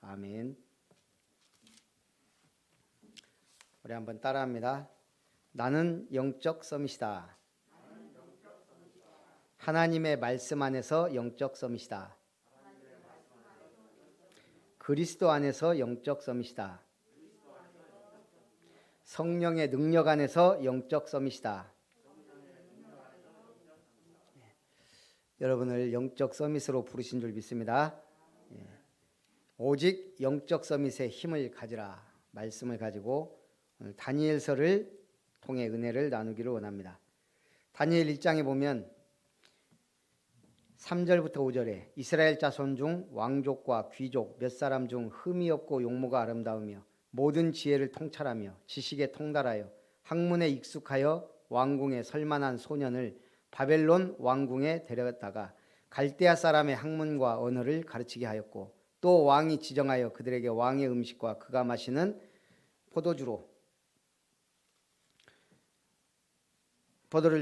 아멘. 우리 한번 따라합니다. 나는 영적 서밋이다. 하나님의 말씀 안에서 영적 서밋이다. 그리스도 안에서 영적 서밋이다. 성령의 능력 안에서 영적 서밋이다. 여러분을 영적 서밋으로 부르신 줄 믿습니다. 오직 영적 서밋의 힘을 가지라 말씀을 가지고 오늘 다니엘서를 통해 은혜를 나누기를 원합니다. 다니엘 1장에 보면 3절부터 5절에 이스라엘 자손 중 왕족과 귀족 몇 사람 중 흠이 없고 용모가 아름다우며 모든 지혜를 통찰하며 지식에 통달하여 학문에 익숙하여 왕궁에 설만한 소년을 바벨론 왕궁에 데려다가 갈대아 사람의 학문과 언어를 가르치게 하였고 또 왕이 지정하여 그들에게 왕의 음식과 그가 마시는 포도를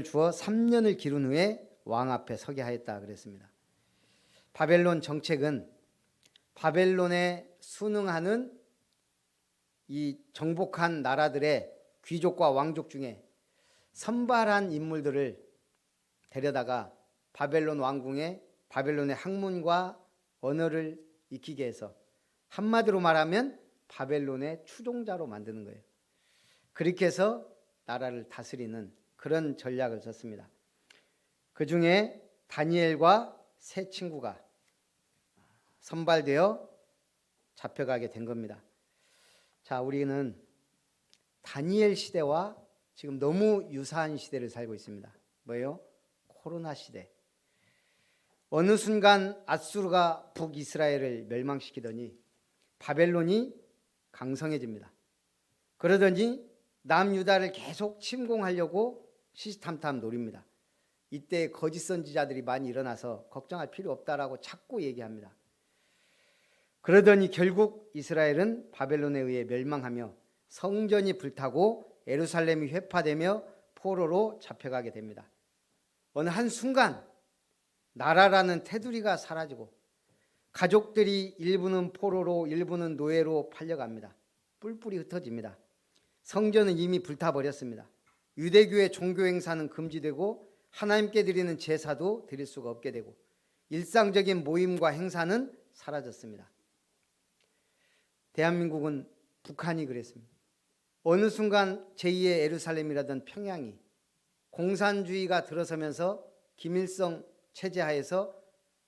주어 3년을 기른 후에 왕 앞에 서게 하였다 그랬습니다. 바벨론 정책은 바벨론에 순응하는 이 정복한 나라들의 귀족과 왕족 중에 선발한 인물들을 데려다가 바벨론 왕궁에 바벨론의 학문과 언어를 익히게 해서 한마디로 말하면 바벨론의 추종자로 만드는 거예요. 그렇게 해서 나라를 다스리는 그런 전략을 썼습니다. 그 중에 다니엘과 세 친구가 선발되어 잡혀가게 된 겁니다. 자, 우리는 다니엘 시대와 지금 너무 유사한 시대를 살고 있습니다. 뭐예요? 코로나 시대. 어느 순간 아수르가 북이스라엘을 멸망시키더니 바벨론이 강성해집니다. 그러더니 남유다를 계속 침공하려고 시시탐탐 노립니다. 이때 거짓 선지자들이 많이 일어나서 걱정할 필요 없다라고 자꾸 얘기합니다. 그러더니 결국 이스라엘은 바벨론에 의해 멸망하며 성전이 불타고 예루살렘이 회파되며 포로로 잡혀가게 됩니다. 어느 한순간 나라라는 테두리가 사라지고 가족들이 일부는 포로로 일부는 노예로 팔려갑니다. 뿔뿔이 흩어집니다. 성전은 이미 불타버렸습니다. 유대교의 종교 행사는 금지되고 하나님께 드리는 제사도 드릴 수가 없게 되고 일상적인 모임과 행사는 사라졌습니다. 대한민국은 북한이 그랬습니다. 어느 순간 제2의 예루살렘이라던 평양이 공산주의가 들어서면서 김일성 체제 하에서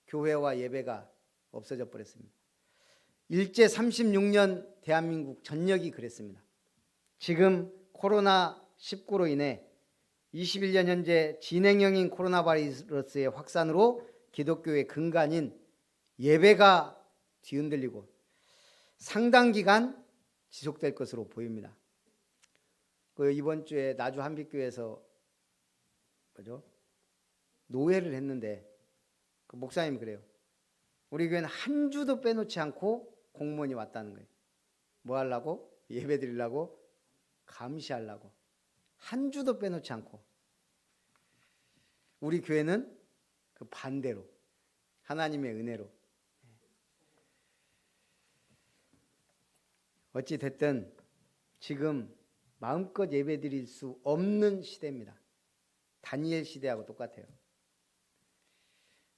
교회와 예배가 없어져 버렸습니다. 일제 36년 대한민국 전역이 그랬습니다. 지금 코로나19로 인해 21년 현재 진행형인 코로나 바이러스의 확산으로 기독교의 근간인 예배가 뒤흔들리고 상당 기간 지속될 것으로 보입니다. 이번 주에 나주 한빛교회에서 노회를 했는데 그 목사님이 그래요. 우리 교회는 한 주도 빼놓지 않고 공무원이 왔다는 거예요. 뭐 하려고? 예배 드리려고? 감시하려고. 한 주도 빼놓지 않고. 우리 교회는 그 반대로 하나님의 은혜로. 어찌 됐든 지금 마음껏 예배 드릴 수 없는 시대입니다. 다니엘 시대하고 똑같아요.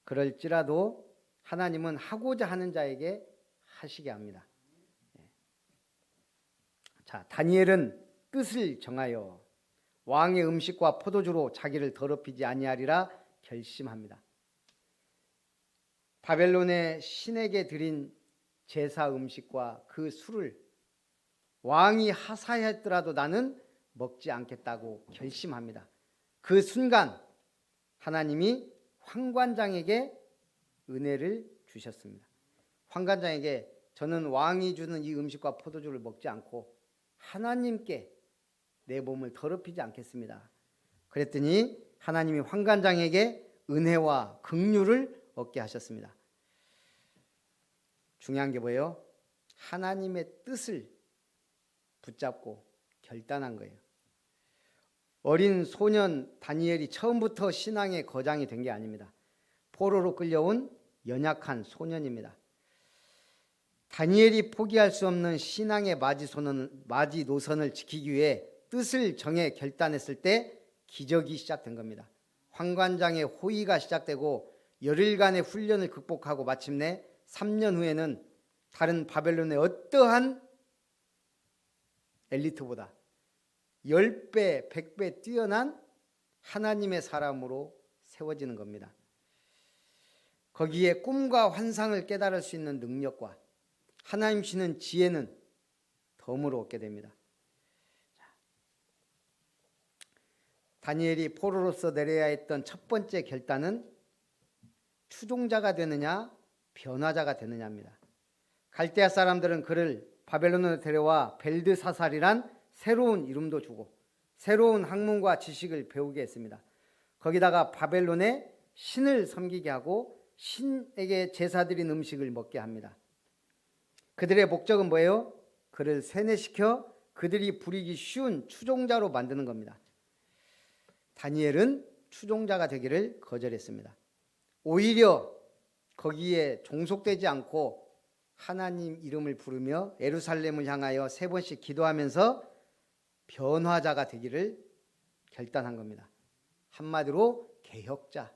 그럴지라도 하나님은 하고자 하는 자에게 하시게 합니다. 자, 다니엘은 뜻을 정하여 왕의 음식과 포도주로 자기를 더럽히지 아니하리라 결심합니다. 바벨론의 신에게 드린 제사 음식과 그 술을 왕이 하사했더라도 나는 먹지 않겠다고 결심합니다. 그 순간 하나님이 황관장에게 은혜를 주셨습니다. 황관장에게 저는 왕이 주는 이 음식과 포도주를 먹지 않고 하나님께 내 몸을 더럽히지 않겠습니다. 그랬더니 하나님이 황관장에게 은혜와 긍휼을 얻게 하셨습니다. 중요한 게 뭐예요? 하나님의 뜻을 붙잡고 결단한 거예요. 어린 소년 다니엘이 처음부터 신앙의 거장이 된 게 아닙니다. 포로로 끌려온 연약한 소년입니다. 다니엘이 포기할 수 없는 신앙의 마지노선을 지키기 위해 뜻을 정해 결단했을 때 기적이 시작된 겁니다. 환관장의 호위가 시작되고 열흘간의 훈련을 극복하고 마침내 3년 후에는 다른 바벨론의 어떠한 엘리트보다 10배, 100배 뛰어난 하나님의 사람으로 세워지는 겁니다. 거기에 꿈과 환상을 깨달을 수 있는 능력과 하나님 주시는 지혜는 덤으로 얻게 됩니다. 다니엘이 포로로서 내려야 했던 첫 번째 결단은 추종자가 되느냐 변화자가 되느냐입니다. 갈대아 사람들은 그를 바벨론으로 데려와 벨드사살이란 새로운 이름도 주고 새로운 학문과 지식을 배우게 했습니다. 거기다가 바벨론의 신을 섬기게 하고 신에게 제사드린 음식을 먹게 합니다. 그들의 목적은 뭐예요? 그를 세뇌시켜 그들이 부리기 쉬운 추종자로 만드는 겁니다. 다니엘은 추종자가 되기를 거절했습니다. 오히려 거기에 종속되지 않고 하나님 이름을 부르며 예루살렘을 향하여 3번씩 기도하면서 변화자가 되기를 결단한 겁니다. 한마디로 개혁자.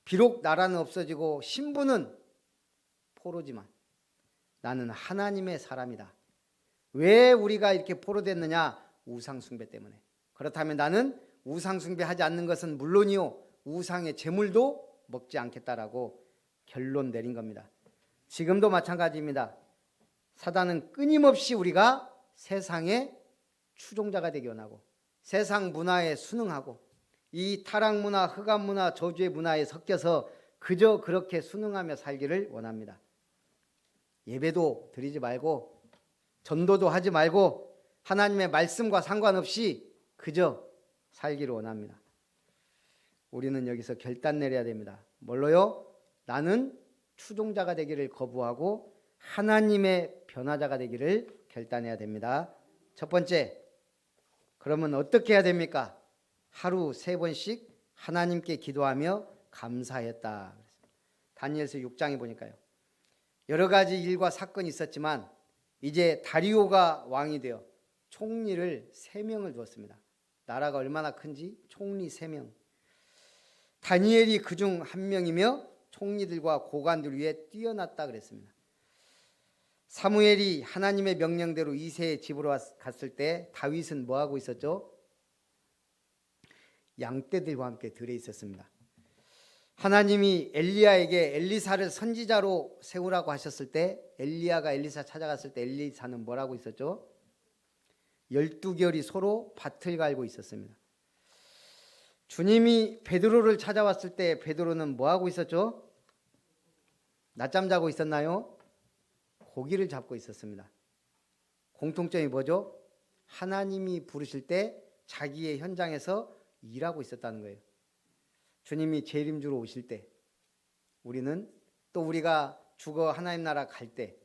비록 나라는 없어지고 신분은 포로지만 나는 하나님의 사람이다. 왜 우리가 이렇게 포로됐느냐? 우상숭배 때문에. 그렇다면 나는 우상숭배하지 않는 것은 물론이요 우상의 제물도 먹지 않겠다라고 결론 내린 겁니다. 지금도 마찬가지입니다. 사단은 끊임없이 우리가 세상의 추종자가 되기 원하고 세상 문화에 순응하고 이 타락문화, 흑암문화, 저주의 문화에 섞여서 그저 그렇게 순응하며 살기를 원합니다. 예배도 드리지 말고 전도도 하지 말고 하나님의 말씀과 상관없이 그저 살기를 원합니다. 우리는 여기서 결단 내려야 됩니다. 뭘로요? 나는 추종자가 되기를 거부하고 하나님의 변화자가 되기를 결단해야 됩니다. 첫 번째, 그러면 어떻게 해야 됩니까? 하루 3번씩 하나님께 기도하며 감사했다. 다니엘서 6장에 보니까요. 여러 가지 일과 사건이 있었지만 이제 다리오가 왕이 되어 총리를 3명을 두었습니다. 나라가 얼마나 큰지 총리 3명. 다니엘이 그중 한 명이며 총리들과 고관들 위에 뛰어났다 그랬습니다. 사무엘이 하나님의 명령대로 이새의 집으로 갔을 때 다윗은 뭐하고 있었죠? 양떼들과 함께 들에 있었습니다. 하나님이 엘리야에게 엘리사를 선지자로 세우라고 하셨을 때 엘리야가 엘리사 찾아갔을 때 엘리사는 뭐라고 있었죠? 12개월이 서로 밭을 갈고 있었습니다. 주님이 베드로를 찾아왔을 때 베드로는 뭐하고 있었죠? 낮잠 자고 있었나요? 고기를 잡고 있었습니다. 공통점이 뭐죠? 하나님이 부르실 때 자기의 현장에서 일하고 있었다는 거예요. 주님이 재림주로 오실 때 우리는 또 우리가 죽어 하나님 나라 갈 때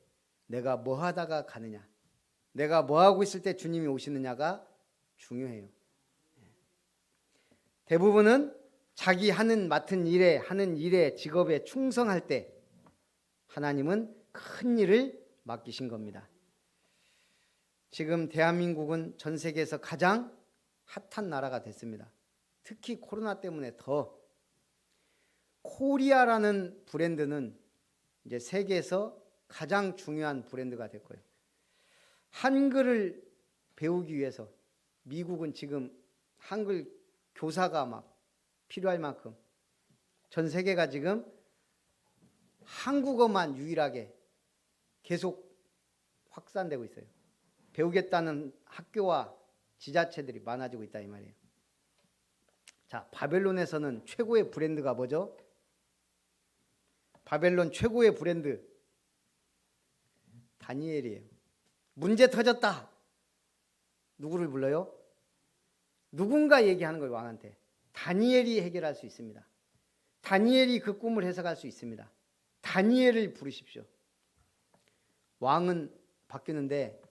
내가 뭐 하다가 가느냐, 내가 뭐 하고 있을 때 주님이 오시느냐가 중요해요. 대부분은 자기 맡은 일에 직업에 충성할 때 하나님은 큰 일을 맡기신 겁니다. 지금 대한민국은 전 세계에서 가장 핫한 나라가 됐습니다. 특히 코로나 때문에 더. 코리아라는 브랜드는 이제 세계에서 가장 중요한 브랜드가 됐고요. 한글을 배우기 위해서 미국은 지금 한글 교사가 막 필요할 만큼 전 세계가 지금 한국어만 유일하게 계속 확산되고 있어요. 배우겠다는 학교와 지자체들이 많아지고 있다 이 말이에요. 자, 바벨론에서는 최고의 브랜드가 뭐죠? 바벨론 최고의 브랜드 다니엘이에요. 문제 터졌다. 누구를 불러요? 누군가 얘기하는 거예요. 왕한테. 다니엘이 해결할 수 있습니다. 다니엘이 그 꿈을 해석할 수 있습니다. 다니엘을 부르십시오. 왕은 바뀌는데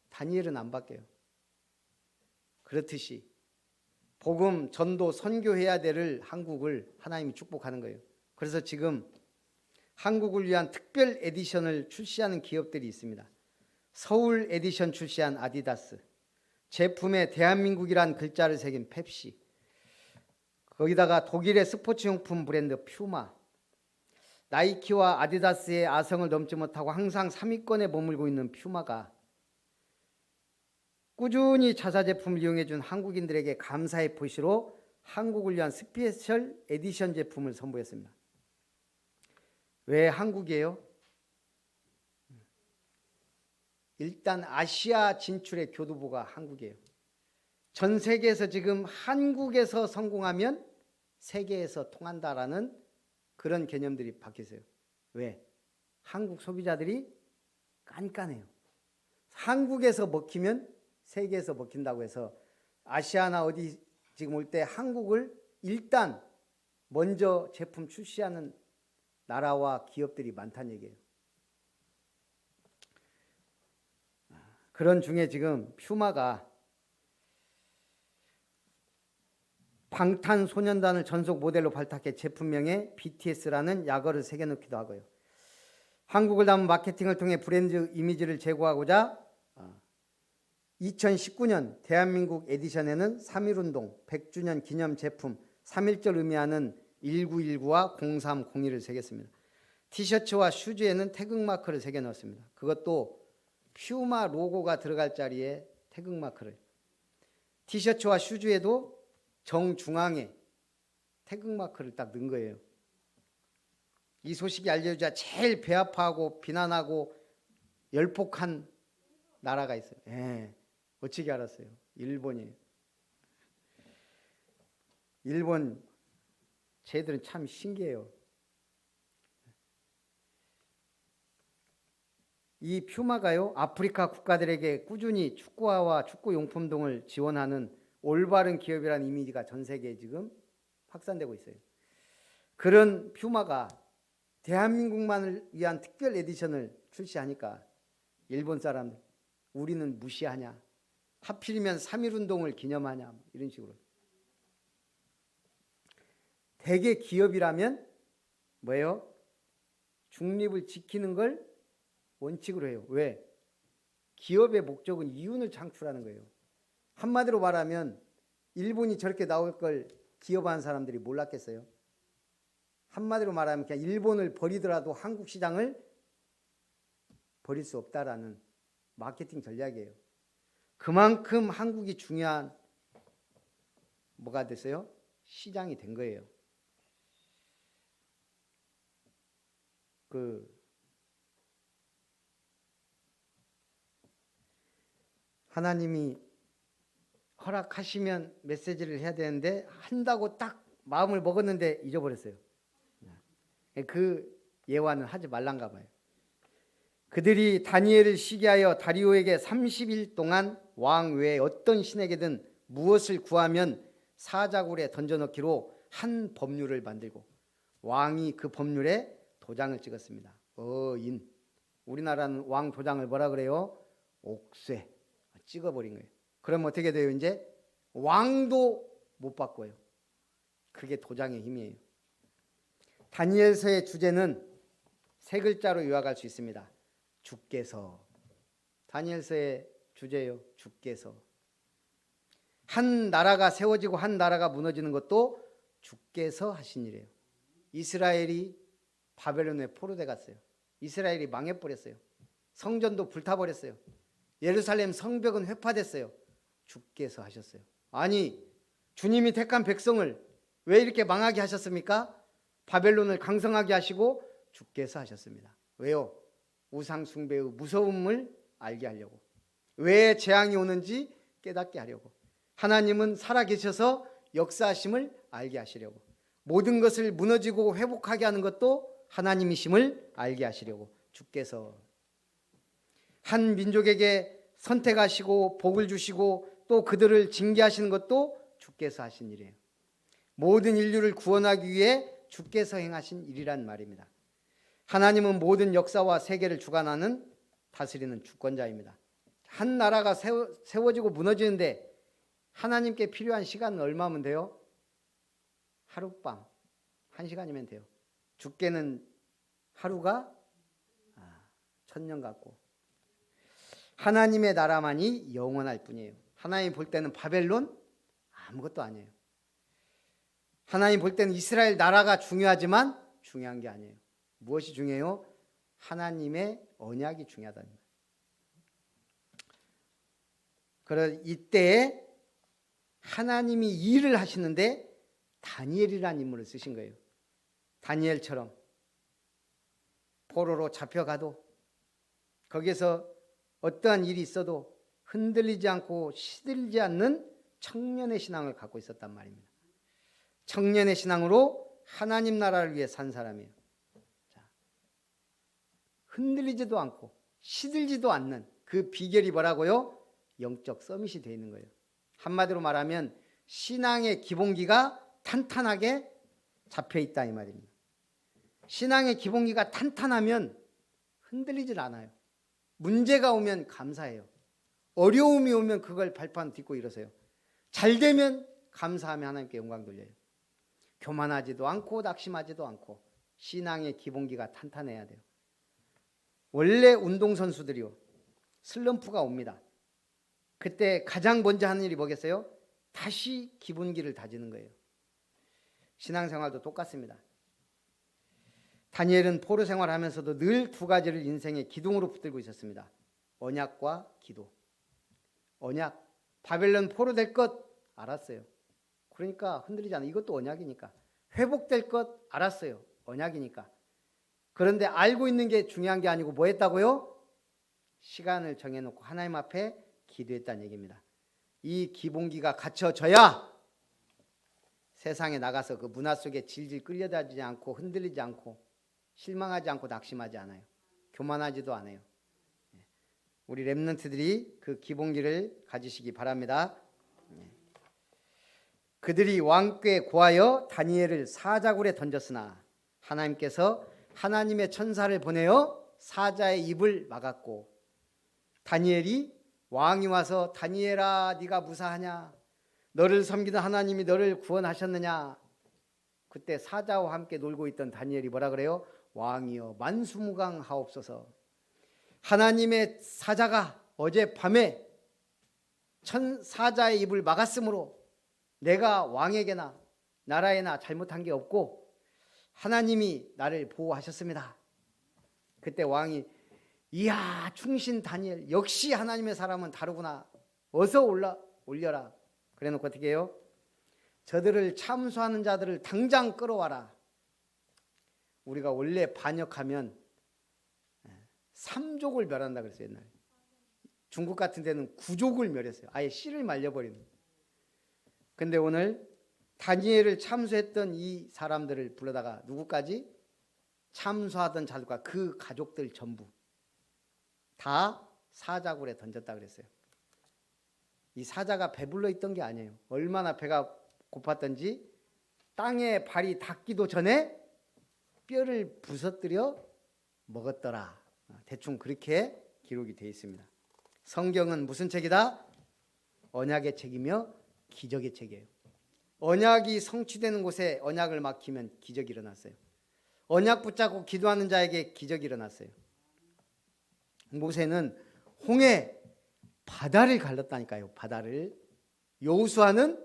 다니엘은 안 바뀌어요. 그렇듯이 복음, 전도, 선교해야 될 한국을 하나님이 축복하는 거예요. 그래서 지금 한국을 위한 특별 에디션을 출시하는 기업들이 있습니다. 서울 에디션 출시한 아디다스, 제품에 대한민국이란 글자를 새긴 펩시, 거기다가 독일의 스포츠용품 브랜드 퓨마, 나이키와 아디다스의 아성을 넘지 못하고 항상 3위권에 머물고 있는 퓨마가 꾸준히 자사 제품을 이용해준 한국인들에게 감사의 표시로 한국을 위한 스페셜 에디션 제품을 선보였습니다. 왜 한국이에요? 일단 아시아 진출의 교두보가 한국이에요. 전 세계에서 지금 한국에서 성공하면 세계에서 통한다라는 그런 개념들이 바뀌었어요. 왜? 한국 소비자들이 깐깐해요. 한국에서 먹히면 세계에서 먹힌다고 해서 아시아나 어디 지금 올 때 한국을 일단 먼저 제품 출시하는 나라와 기업들이 많다는 얘기예요. 그런 중에 지금 퓨마가 방탄소년단을 전속 모델로 발탁해 제품명에 BTS라는 약어를 새겨넣기도 하고요. 한국을 담은 마케팅을 통해 브랜드 이미지를 제고하고자 2019년 대한민국 에디션에는 3.1운동 100주년 기념 제품 3.1절 의미하는 1919와 0302를 새겼습니다. 티셔츠와 슈즈에는 태극마크를 새겨 넣었습니다. 그것도 퓨마 로고가 들어갈 자리에 태극마크를, 티셔츠와 슈즈에도 정중앙에 태극마크를 딱 넣은 거예요. 이 소식이 알려주자 제일 배 아파하고 비난하고 열폭한 나라가 있어요. 어떻게 알았어요? 일본이에요. 일본 쟤들은 참 신기해요. 이 퓨마가요, 아프리카 국가들에게 꾸준히 축구화와 축구용품 등을 지원하는 올바른 기업이라는 이미지가 전 세계에 지금 확산되고 있어요. 그런 퓨마가 대한민국만을 위한 특별 에디션을 출시하니까 일본 사람들, 우리는 무시하냐, 하필이면 3.1운동을 기념하냐, 이런 식으로. 대개 기업이라면 뭐예요? 중립을 지키는 걸 원칙으로 해요. 왜? 기업의 목적은 이윤을 창출하는 거예요. 한마디로 말하면 일본이 저렇게 나올 걸 기업하는 사람들이 몰랐겠어요? 한마디로 말하면 그냥 일본을 버리더라도 한국 시장을 버릴 수 없다라는 마케팅 전략이에요. 그만큼 한국이 중요한 뭐가 됐어요? 시장이 된 거예요. 하나님이 허락하시면 메시지를 해야 되는데 한다고 딱 마음을 먹었는데 잊어버렸어요. 그 예화는 하지 말란가 봐요. 그들이 다니엘을 시기하여 다리오에게 30일 동안 왕 외에 어떤 신에게든 무엇을 구하면 사자굴에 던져넣기로 한 법률을 만들고 왕이 그 법률에 도장을 찍었습니다. 우리나라는 왕 도장을 뭐라 그래요? 옥쇠 찍어버린 거예요. 그럼 어떻게 돼요? 이제 왕도 못 바꿔요. 그게 도장의 힘이에요. 다니엘서의 주제는 세 글자로 요약할 수 있습니다. 주께서. 다니엘서의 주제예요. 주께서. 한 나라가 세워지고 한 나라가 무너지는 것도 주께서 하신 일이에요. 이스라엘이 바벨론에 포로돼 갔어요. 이스라엘이 망해버렸어요. 성전도 불타버렸어요. 예루살렘 성벽은 회파됐어요. 주께서 하셨어요. 아니, 주님이 택한 백성을 왜 이렇게 망하게 하셨습니까? 바벨론을 강성하게 하시고 주께서 하셨습니다. 왜요? 우상 숭배의 무서움을 알게 하려고. 왜 재앙이 오는지 깨닫게 하려고. 하나님은 살아계셔서 역사하심을 알게 하시려고. 모든 것을 무너지고 회복하게 하는 것도 하나님이심을 알게 하시려고. 주께서 한 민족에게 선택하시고 복을 주시고 또 그들을 징계하시는 것도 주께서 하신 일이에요. 모든 인류를 구원하기 위해 주께서 행하신 일이란 말입니다. 하나님은 모든 역사와 세계를 주관하는 다스리는 주권자입니다. 한 나라가 세워지고 무너지는데 하나님께 필요한 시간은 얼마면 돼요? 하룻밤, 1시간이면 돼요. 주께는 하루가 1000년 같고 하나님의 나라만이 영원할 뿐이에요. 하나님 볼 때는 바벨론 아무것도 아니에요. 하나님 볼 때는 이스라엘 나라가 중요하지만 중요한 게 아니에요. 무엇이 중요해요? 하나님의 언약이 중요하다는 거예요. 그래서 이때에 하나님이 일을 하시는데 다니엘이라는 인물을 쓰신 거예요. 다니엘처럼 포로로 잡혀가도 거기에서 어떠한 일이 있어도 흔들리지 않고 시들지 않는 청년의 신앙을 갖고 있었단 말입니다. 청년의 신앙으로 하나님 나라를 위해 산 사람이에요. 자, 흔들리지도 않고 시들지도 않는 그 비결이 뭐라고요? 영적 서밋이 되어 있는 거예요. 한마디로 말하면 신앙의 기본기가 탄탄하게 잡혀 있다 이 말입니다. 신앙의 기본기가 탄탄하면 흔들리질 않아요. 문제가 오면 감사해요. 어려움이 오면 그걸 발판 딛고 일어서요. 잘 되면 감사하며 하나님께 영광 돌려요. 교만하지도 않고 낙심하지도 않고 신앙의 기본기가 탄탄해야 돼요. 원래 운동선수들이요, 슬럼프가 옵니다. 그때 가장 먼저 하는 일이 뭐겠어요? 다시 기본기를 다지는 거예요. 신앙생활도 똑같습니다. 다니엘은 포로 생활하면서도 늘 두 가지를 인생의 기둥으로 붙들고 있었습니다. 언약과 기도. 언약, 바벨론 포로 될 것 알았어요. 그러니까 흔들리지 않아. 이것도 언약이니까. 회복될 것 알았어요. 언약이니까. 그런데 알고 있는 게 중요한 게 아니고 뭐 했다고요? 시간을 정해놓고 하나님 앞에 기도했다는 얘기입니다. 이 기본기가 갖춰져야 세상에 나가서 그 문화 속에 질질 끌려다니지 않고 흔들리지 않고 실망하지 않고 낙심하지 않아요. 교만하지도 않아요. 우리 렘넌트들이 그 기본기를 가지시기 바랍니다. 그들이 왕께 고하여 다니엘을 사자굴에 던졌으나 하나님께서 하나님의 천사를 보내어 사자의 입을 막았고 다니엘이 왕이 와서 다니엘아 네가 무사하냐? 너를 섬기는 하나님이 너를 구원하셨느냐? 그때 사자와 함께 놀고 있던 다니엘이 뭐라 그래요? 왕이여 만수무강하옵소서. 하나님의 사자가 어젯밤에 사자의 입을 막았으므로 내가 왕에게나 나라에나 잘못한 게 없고 하나님이 나를 보호하셨습니다. 그때 왕이 이야 충신 다니엘 역시 하나님의 사람은 다르구나. 어서 올려라. 그래놓고 어떻게 해요? 저들을 참수하는 자들을 당장 끌어와라. 우리가 원래 반역하면 3족을 멸한다 그랬어요. 옛날에. 중국 같은 데는 9족을 멸했어요. 아예 씨를 말려버리는. 근데 오늘 다니엘을 참수했던 이 사람들을 불러다가 누구까지? 참수하던 자들과 그 가족들 전부 다 사자굴에 던졌다 그랬어요. 이 사자가 배불러 있던 게 아니에요. 얼마나 배가 고팠던지 땅에 발이 닿기도 전에 뼈를 부서뜨려 먹었더라. 대충 그렇게 기록이 되어 있습니다. 성경은 무슨 책이다? 언약의 책이며 기적의 책이에요. 언약이 성취되는 곳에 언약을 막히면 기적이 일어났어요. 언약 붙잡고 기도하는 자에게 기적이 일어났어요. 모세는 홍해 바다를 갈랐다니까요. 바다를. 여호수아는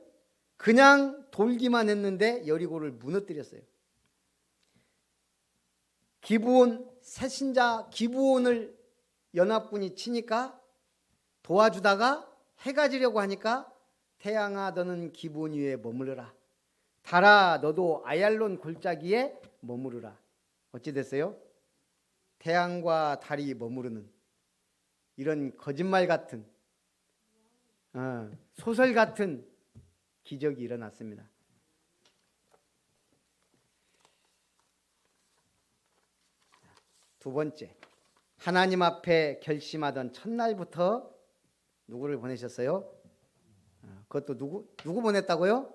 그냥 돌기만 했는데 여리고를 무너뜨렸어요. 기브온 새신자 기브온을 연합군이 치니까 도와주다가 해가 지려고 하니까 태양아 너는 기브온 위에 머무르라. 달아 너도 아얄론 골짜기에 머무르라. 어찌 됐어요? 태양과 달이 머무르는 이런 거짓말 같은 소설 같은 기적이 일어났습니다. 두 번째, 하나님 앞에 결심하던 첫날부터 누구를 보내셨어요? 그것도 누구 보냈다고요?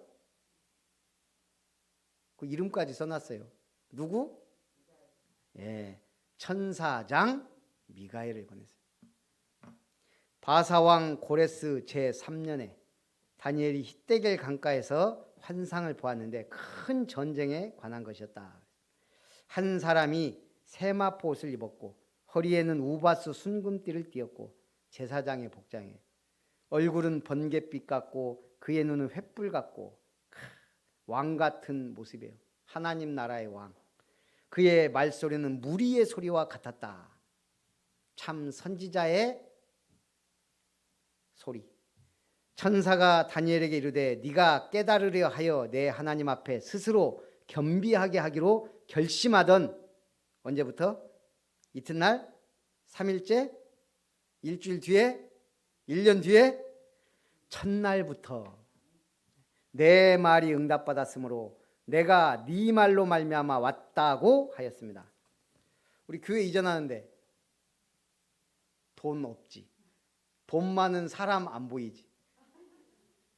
그 이름까지 써놨어요. 누구? 예, 천사장 미가엘을 보냈어요. 바사왕 고레스 제3년에 다니엘이 히데겔 강가에서 환상을 보았는데 큰 전쟁에 관한 것이었다. 한 사람이 세마포 옷을 입었고 허리에는 우바스 순금띠를 띠었고 제사장의 복장에 얼굴은 번갯빛 같고 그의 눈은 횃불 같고 왕 같은 모습이에요. 하나님 나라의 왕. 그의 말소리는 무리의 소리와 같았다. 참 선지자의 소리. 천사가 다니엘에게 이르되 네가 깨달으려 하여 내 하나님 앞에 스스로 겸비하게 하기로 결심하던 언제부터? 이튿날? 3일째? 일주일 뒤에? 1년 뒤에? 첫날부터 내 말이 응답받았으므로 내가 네 말로 말미암아 왔다고 하였습니다. 우리 교회 이전하는데 돈 없지. 돈 많은 사람 안 보이지.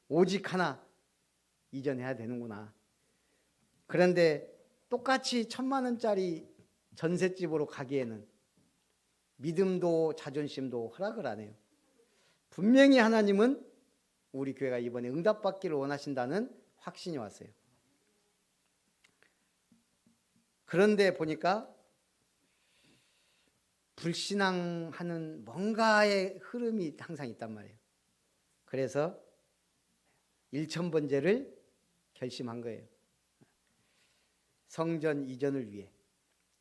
오직 하나 이전해야 되는구나. 그런데 똑같이 1,000만 원짜리 전셋집으로 가기에는 믿음도 자존심도 허락을 안 해요. 분명히 하나님은 우리 교회가 이번에 응답받기를 원하신다는 확신이 왔어요. 그런데 보니까 불신앙하는 뭔가의 흐름이 항상 있단 말이에요. 그래서 일천번제를 결심한 거예요. 성전 이전을 위해.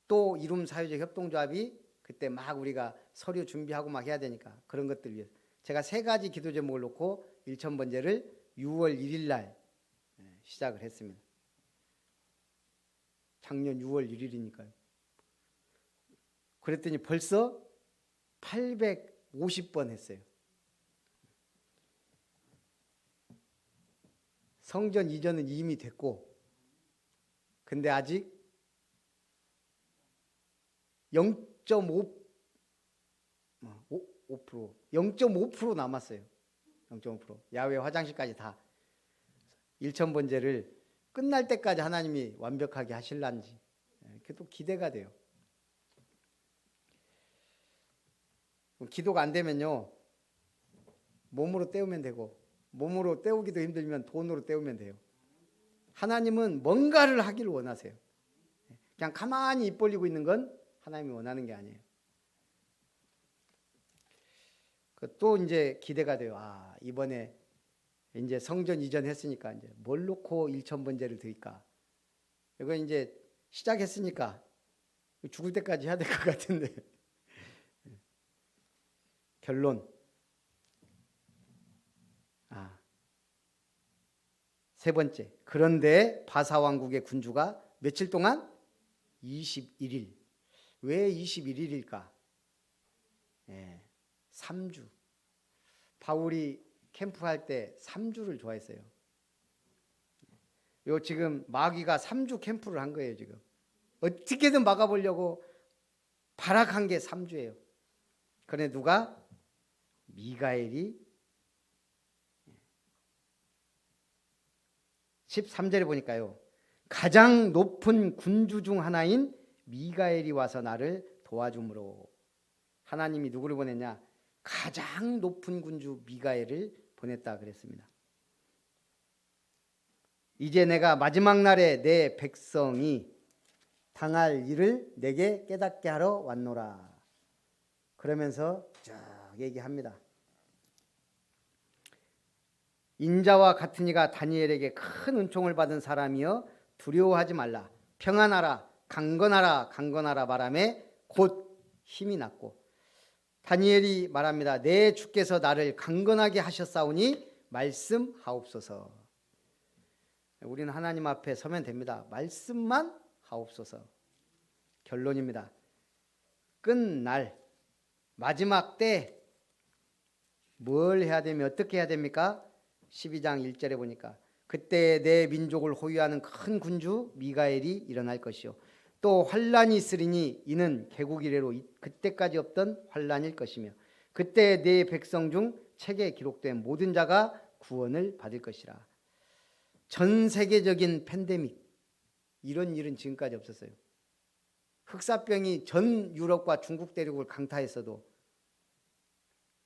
또 이룸 사회적 협동조합이 그때 막 우리가 서류 준비하고 막 해야 되니까 그런 것들 위해서 제가 3가지 기도 제목을 놓고 일천번제를 6월 1일 날 시작을 했습니다. 작년 6월 1일이니까요. 그랬더니 벌써 850번 했어요. 성전 이전은 이미 됐고 근데 아직 0.5% 남았어요. 0.5%. 야외 화장실까지 다. 일천번제를 끝날 때까지 하나님이 완벽하게 하실란지 그게 또 기대가 돼요. 기도가 안 되면요. 몸으로 때우면 되고 몸으로 때우기도 힘들면 돈으로 때우면 돼요. 하나님은 뭔가를 하기를 원하세요. 그냥 가만히 입 벌리고 있는 건 하나님이 원하는 게 아니에요. 또 이제 기대가 돼요. 아, 이번에 이제 성전 이전했으니까 이제 뭘 놓고 일천번제를 드릴까? 이거 이제 시작했으니까 죽을 때까지 해야 될 것 같은데. 결론. 세 번째. 그런데 바사왕국의 군주가 며칠 동안? 21일. 왜 21일일까? 3주. 바울이 캠프할 때 3주를 좋아했어요. 요 지금 마귀가 3주 캠프를 한 거예요, 지금. 어떻게든 막아보려고 발악한 게 3주예요. 그런데 누가? 미가엘이 13절에 보니까요. 가장 높은 군주 중 하나인 미가엘이 와서 나를 도와주므로. 하나님이 누구를 보냈냐? 가장 높은 군주 미가엘을 보냈다 그랬습니다. 이제 내가 마지막 날에 내 백성이 당할 일을 내게 깨닫게 하러 왔노라. 그러면서 쭉 얘기합니다. 인자와 같은 이가 다니엘에게 큰 은총을 받은 사람이여 두려워하지 말라. 평안하라, 강건하라, 강건하라 바람에 곧 힘이 났고. 다니엘이 말합니다. 내 주께서 나를 강건하게 하셨사오니 말씀하옵소서. 우리는 하나님 앞에 서면 됩니다. 말씀만 하옵소서. 결론입니다. 끝날 마지막 때 뭘 해야 되며 어떻게 해야 됩니까? 12장 1절에 보니까 그때 내 민족을 호위하는 큰 군주 미가엘이 일어날 것이요 또 환란이 있으리니 이는 개국 이래로 그때까지 없던 환란일 것이며 그때 내 백성 중 책에 기록된 모든 자가 구원을 받을 것이라. 전 세계적인 팬데믹, 이런 일은 지금까지 없었어요. 흑사병이 전 유럽과 중국 대륙을 강타했어도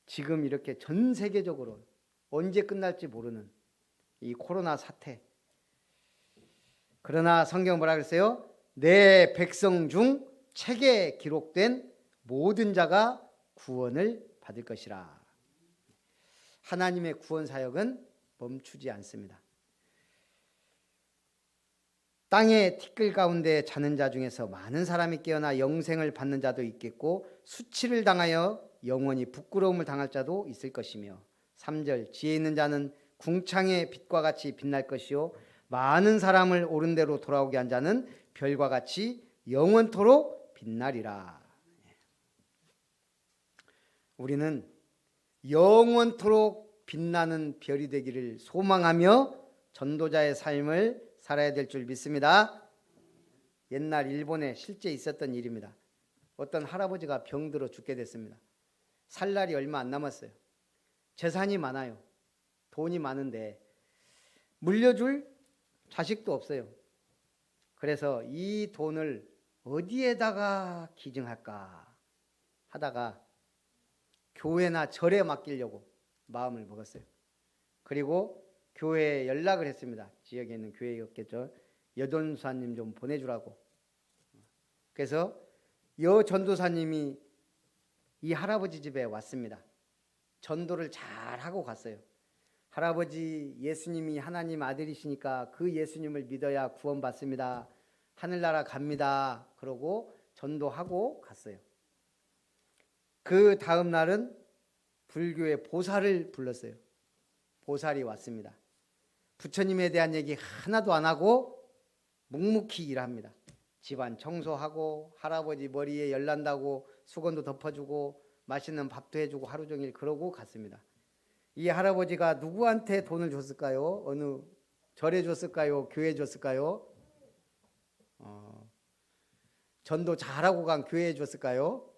지금 이렇게 전 세계적으로 언제 끝날지 모르는 이 코로나 사태. 그러나 성경 뭐라 그랬어요? 내 백성 중 책에 기록된 모든 자가 구원을 받을 것이라. 하나님의 구원 사역은 멈추지 않습니다. 땅의 티끌 가운데 자는 자 중에서 많은 사람이 깨어나 영생을 받는 자도 있겠고 수치를 당하여 영원히 부끄러움을 당할 자도 있을 것이며 3절 지혜 있는 자는 궁창의 빛과 같이 빛날 것이요 많은 사람을 옳은 대로 돌아오게 한 자는 별과 같이 영원토록 빛나리라. 우리는 영원토록 빛나는 별이 되기를 소망하며 전도자의 삶을 살아야 될 줄 믿습니다. 옛날 일본에 실제 있었던 일입니다. 어떤 할아버지가 병들어 죽게 됐습니다. 살 날이 얼마 안 남았어요. 재산이 많아요. 돈이 많은데 물려줄 자식도 없어요. 그래서 이 돈을 어디에다가 기증할까 하다가 교회나 절에 맡기려고 마음을 먹었어요. 그리고 교회에 연락을 했습니다. 지역에 있는 교회였겠죠. 여전사님 좀 보내주라고. 그래서 여 전도사님이 이 할아버지 집에 왔습니다. 전도를 잘 하고 갔어요. 할아버지, 예수님이 하나님 아들이시니까 그 예수님을 믿어야 구원받습니다. 하늘나라 갑니다. 그러고 전도하고 갔어요. 그 다음 날은 불교의 보살을 불렀어요. 보살이 왔습니다. 부처님에 대한 얘기 하나도 안 하고 묵묵히 일합니다. 집안 청소하고 할아버지 머리에 열 난다고 수건도 덮어주고 맛있는 밥도 해주고 하루 종일 그러고 갔습니다. 이 할아버지가 누구한테 돈을 줬을까요? 어느 절에 줬을까요? 교회에 줬을까요? 전도 잘하고 간 교회에 줬을까요?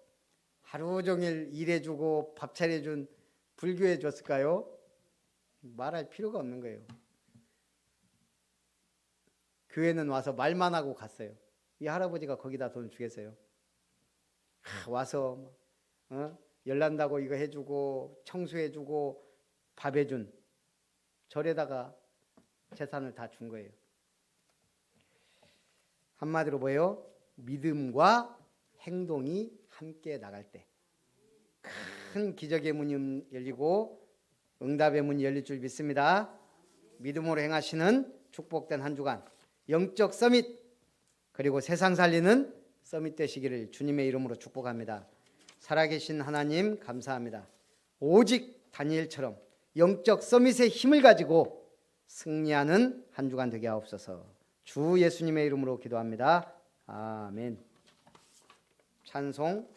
하루 종일 일해주고 밥 차려준 불교에 줬을까요? 말할 필요가 없는 거예요. 교회는 와서 말만 하고 갔어요. 이 할아버지가 거기다 돈 주겠어요? 와서 열난다고 이거 해주고 청소해주고 밥 해준 절에다가 재산을 다 준 거예요. 한마디로 뭐예요? 믿음과 행동이 함께 나갈 때 큰 기적의 문이 열리고 응답의 문이 열릴 줄 믿습니다. 믿음으로 행하시는 축복된 한 주간 영적 서밋 그리고 세상 살리는 서밋 되시기를 주님의 이름으로 축복합니다. 살아계신 하나님 감사합니다. 오직 다니엘처럼 영적 서밋의 힘을 가지고 승리하는 한 주간 되게 하옵소서. 주 예수님의 이름으로 기도합니다. 아멘. 찬송